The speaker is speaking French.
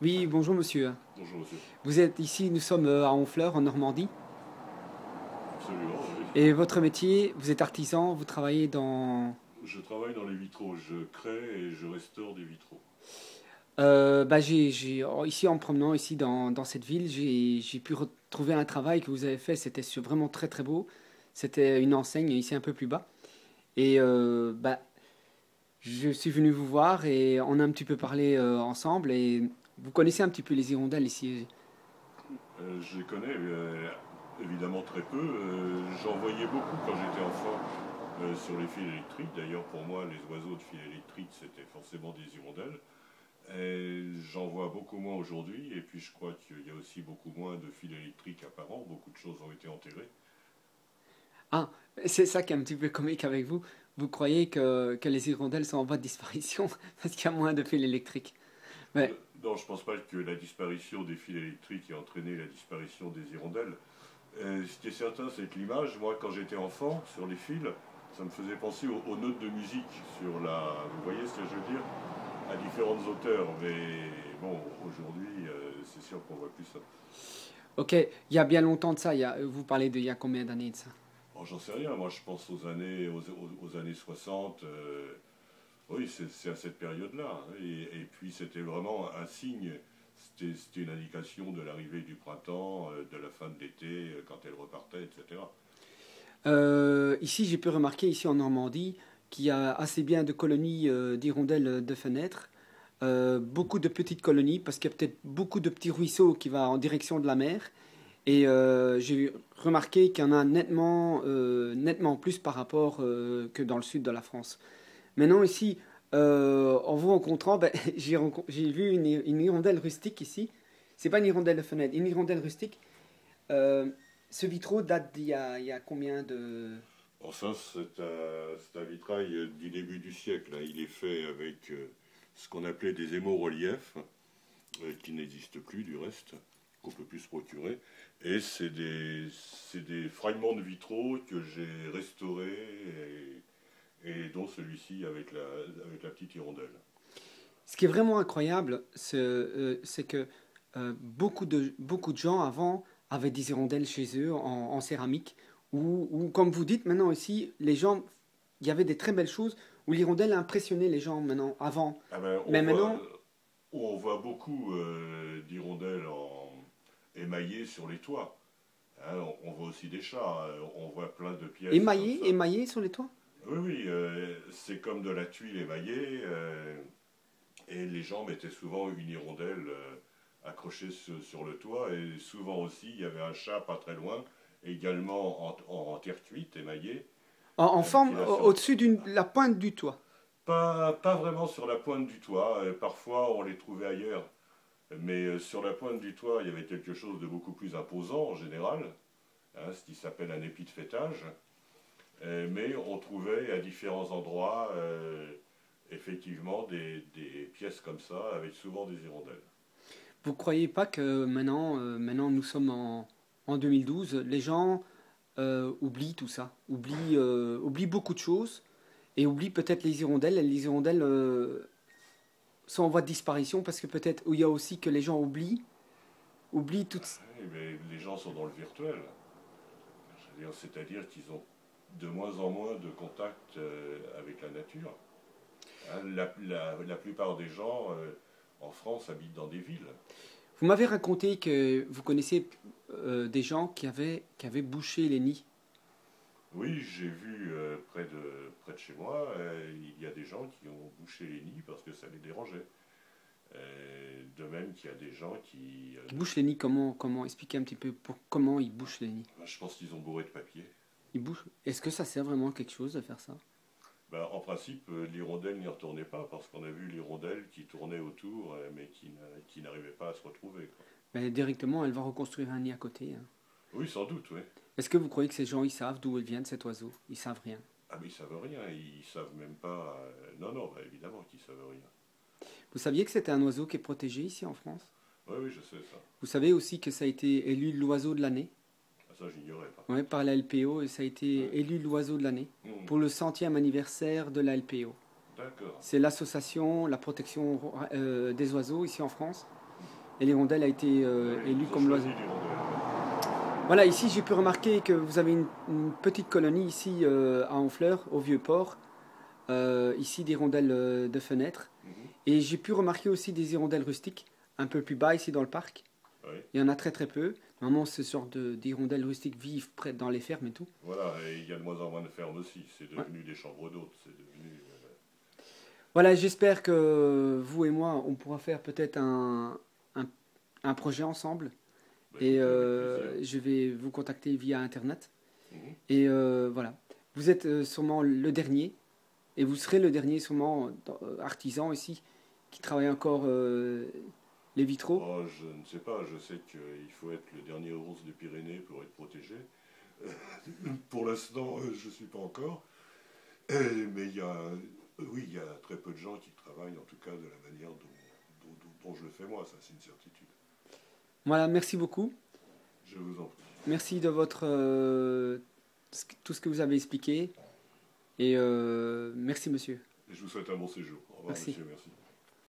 Oui, bonjour monsieur. Bonjour monsieur. Vous êtes ici, nous sommes à Honfleur, en Normandie. Absolument, oui. Et votre métier, vous êtes artisan, vous travaillez dans... Je travaille dans les vitraux, je crée et je restaure des vitraux. Ici en me promenant ici dans cette ville, j'ai pu retrouver un travail que vous avez fait, c'était vraiment très très beau. C'était une enseigne ici un peu plus bas. Et je suis venu vous voir et on a un petit peu parlé ensemble. Et vous connaissez un petit peu les hirondelles ici. Je les connais évidemment très peu. J'en voyais beaucoup quand j'étais enfant sur les fils électriques. D'ailleurs, pour moi, les oiseaux de fils électriques, c'était forcément des hirondelles. Et j'en vois beaucoup moins aujourd'hui. Et puis, je crois qu'il y a aussi beaucoup moins de fils électriques apparents. Beaucoup de choses ont été enterrées. Ah, c'est ça qui est un petit peu comique avec vous. Vous croyez que les hirondelles sont en voie de disparition parce qu'il y a moins de fils électriques. Non, Ouais. non, je ne pense pas que la disparition des fils électriques ait entraîné la disparition des hirondelles. Ce qui est certain, c'est que l'image, moi, quand j'étais enfant, sur les fils, ça me faisait penser aux notes de musique sur la. Vous voyez ce que je veux dire? À différentes hauteurs. Mais bon, aujourd'hui, c'est sûr qu'on voit plus ça. Ok, il y a bien longtemps de ça. Vous parlez d'il y a combien d'années de ça? Bon, j'en sais rien. Moi, je pense aux années 60. Oui, c'est à cette période-là. Et puis, c'était vraiment un signe. C'était une indication de l'arrivée du printemps, de la fin de l'été, quand elle repartait, etc. Ici, j'ai pu remarquer, ici en Normandie, qu'il y a assez bien de colonies d'hirondelles de fenêtres. Beaucoup de petites colonies, parce qu'il y a peut-être beaucoup de petits ruisseaux qui vont en direction de la mer. Et j'ai remarqué qu'il y en a nettement plus par rapport que dans le sud de la France. Maintenant, ici, en vous rencontrant, ben, j'ai vu une hirondelle rustique ici. C'est pas une hirondelle de fenêtre, une hirondelle rustique. Euh, Ce vitraux date il y a combien de... Bon, ça, c'est un vitrail du début du siècle, hein. Il est fait avec ce qu'on appelait des émaux-reliefs, qui n'existent plus du reste, qu'on peut plus se procurer. Et c'est des fragments de vitraux que j'ai restaurés, et dont celui-ci avec la petite hirondelle. Ce qui est vraiment incroyable, c'est que beaucoup de gens avant avaient des hirondelles chez eux en céramique, ou comme vous dites maintenant ici, les gens, il y avait des très belles choses où l'hirondelle impressionnait les gens maintenant, avant. Ah ben, Mais maintenant, on voit beaucoup d'hirondelles émaillées sur les toits. Hein, on voit aussi des chats, hein, on voit plein de pièces comme ça. émaillé sur les toits. Oui, oui, c'est comme de la tuile émaillée, et les gens mettaient souvent une hirondelle accrochée sur le toit, et souvent aussi il y avait un chat pas très loin, également en terre cuite, émaillée, En qui forme là sur au-dessus de la pointe du toit. pas vraiment sur la pointe du toit, parfois on les trouvait ailleurs, mais sur la pointe du toit il y avait quelque chose de beaucoup plus imposant en général, hein, ce qui s'appelle un épi de fêtage. Mais on trouvait à différents endroits effectivement des pièces comme ça, avec souvent des hirondelles. Vous croyez pas que maintenant nous sommes en 2012, les gens oublient tout ça, oublient beaucoup de choses et oublient peut-être les hirondelles. Et les hirondelles sont en voie de disparition parce que peut-être il y a aussi que les gens oublient toutes. Oui, mais les gens sont dans le virtuel. C'est-à-dire qu'ils ont de moins en moins de contact avec la nature. Hein, la plupart des gens en France habitent dans des villes. Vous m'avez raconté que vous connaissez des gens qui avaient bouché les nids. Oui, j'ai vu près de chez moi, il y a des gens qui ont bouché les nids parce que ça les dérangeait. De même qu'il y a des gens qui. Ils bouchent les nids comment expliquer un petit peu pour comment ils bouchent les nids. Je pense qu'ils ont bourré de papier. Ils bouchent. Est-ce que ça sert vraiment à quelque chose de faire ça? Ben, en principe, l'hirondelle n'y retournait pas parce qu'on a vu l'hirondelle qui tournait autour, mais qui n'arrivait pas à se retrouver, quoi. Ben, directement, elle va reconstruire un nid à côté, hein. Oui, sans doute, oui. Est-ce que vous croyez que ces gens, ils savent d'où ils viennent, cet oiseau? Ils savent rien. Ah, mais ils savent rien, ils savent même pas. Non, non, bah, évidemment qu'ils savent rien. Vous saviez que c'était un oiseau qui est protégé ici en France? Oui, oui, je sais ça. Vous savez aussi que ça a été élu l'oiseau de l'année? Ah, ça, j'ignorais pas. Ouais, par la LPO, et ça a Ouais. été élu l'oiseau de l'année Hmm, pour le centième anniversaire de la LPO. d'accord. C'est l'association, la protection des oiseaux ici en France. et l'hirondelle a été Ouais, élue ils ont comme choisi l'oiseau. l'hirondelle. Voilà, ici j'ai pu remarquer que vous avez une petite colonie ici à Honfleur, au Vieux-Port, ici d'hirondelles de fenêtre. Mhm. Et j'ai pu remarquer aussi des hirondelles rustiques un peu plus bas ici dans le parc. Ouais. Il y en a très très peu. Normalement, ce genre d'hirondelles rustiques vivent près dans les fermes et tout. Voilà, et il y a de moins en moins de fermes aussi. C'est Ouais. devenu des chambres d'hôtes. C'est devenu. Voilà, j'espère que vous et moi, on pourra faire peut-être un, un projet ensemble. Bah, Et écoutez, avec plaisir. je vais vous contacter via Internet. Mhm. Et voilà. Vous êtes sûrement le dernier. Et vous serez le dernier sûrement artisan ici qui travaille encore les vitraux. Oh, je ne sais pas, je sais qu'il faut être le dernier ours des Pyrénées pour être protégé. Pour l'instant, je ne suis pas encore. Mais oui, il y a très peu de gens qui travaillent, en tout cas de la manière dont je le fais moi, ça c'est une certitude. Voilà, merci beaucoup. Je vous en prie. Merci de votre tout ce que vous avez expliqué. Et merci monsieur. Et je vous souhaite un bon séjour. Au revoir, Merci. monsieur, merci.